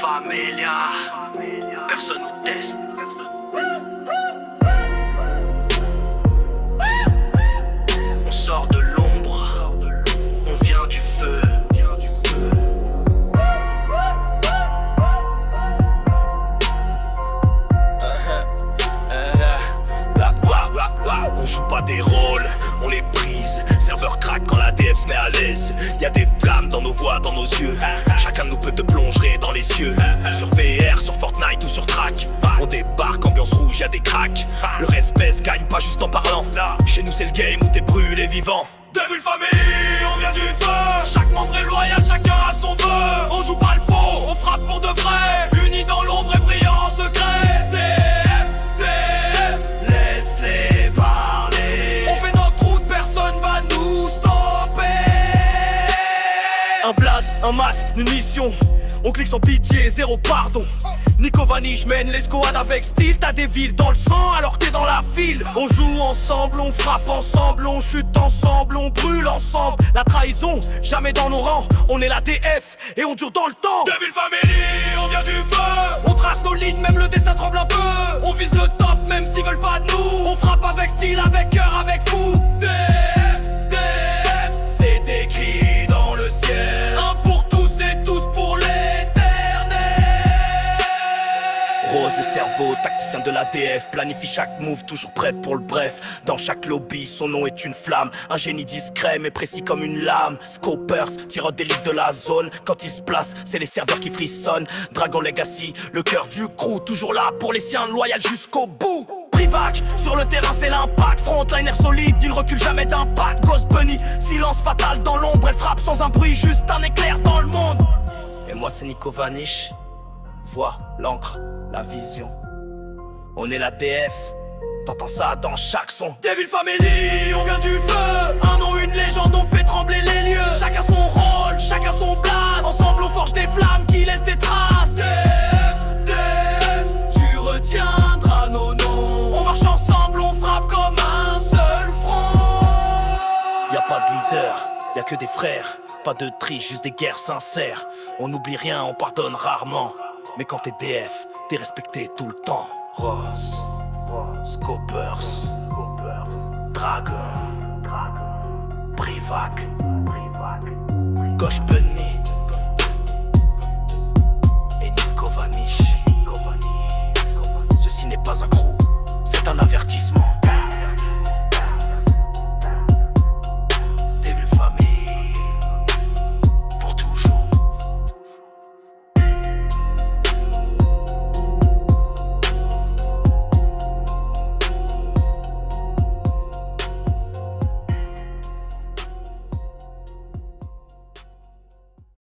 Familia, personne nous teste. On sort de l'ombre, on vient du feu. On joue pas des rôles, on les brise. Serveur craque quand la DF se met à l'aise. Y'a des flammes dans nos voix, dans nos yeux. Chacun de nous peut te plonger dans les cieux. Sur VR, sur Fortnite ou sur Track. On débarque, ambiance rouge, y'a des cracks. Le respect se gagne pas juste en parlant. Chez nous c'est le game où t'es brûlé vivant. Devil Family, on vient du feu. Chaque membre est loyal, chacun a son vœu. On joue pas le faux, on frappe pour de vrai. Unis dans l'ombre et brillant en secret. Laisse-les parler. On fait notre route, personne va nous stopper. Un blaze, un masque, une mission. On clique sans pitié, zéro pardon. Nico Vanish mène l'escouade avec style. T'as des villes dans le sang alors t'es dans la file. On joue ensemble, on frappe ensemble, on chute ensemble, on brûle ensemble. La trahison, jamais dans nos rangs. On est la DF et on dure dans le temps. Devil Family, on vient du feu. On trace nos lignes, même le destin tremble un peu. On vise le top, même s'ils veulent pas de nous. On frappe avec style, avec cœur, avec fou. DF, DF, c'est écrit dans le ciel. Un pour tous et tous pour l'éternel. Rose le cerveau, tacticien de l'ADF. Planifie chaque move, toujours prêt pour le bref. Dans chaque lobby, son nom est une flamme. Un génie discret mais précis comme une lame. Scopers, tireur d'élite de la zone. Quand il se place, c'est les serveurs qui frissonnent. Dragon Legacy, le cœur du crew. Toujours là pour les siens, loyal jusqu'au bout. Privac, sur le terrain c'est l'impact. Frontliner solide, il recule jamais d'impact. Ghost Bunny, silence fatal dans l'ombre. Elle frappe sans un bruit, juste un éclair dans le monde. Et moi c'est Nico Vanish. Voix, l'encre, la vision. On est la DF, t'entends ça dans chaque son. Devil Family, on vient du feu. Un nom, une légende, on fait trembler les lieux. Chacun son rôle, chacun son place. Ensemble on forge des flammes qui laissent des traces. DF, DF, tu retiendras nos noms. On marche ensemble, on frappe comme un seul front. Y'a pas de leader, y'a que des frères. Pas de tri, juste des guerres sincères. On n'oublie rien, on pardonne rarement. Mais quand t'es DF, t'es respecté tout le temps. Rose, Scopers, Dragon, Privac, Ghost Bunny et Nico Vanish. Ceci n'est pas un crew, c'est un avertissement.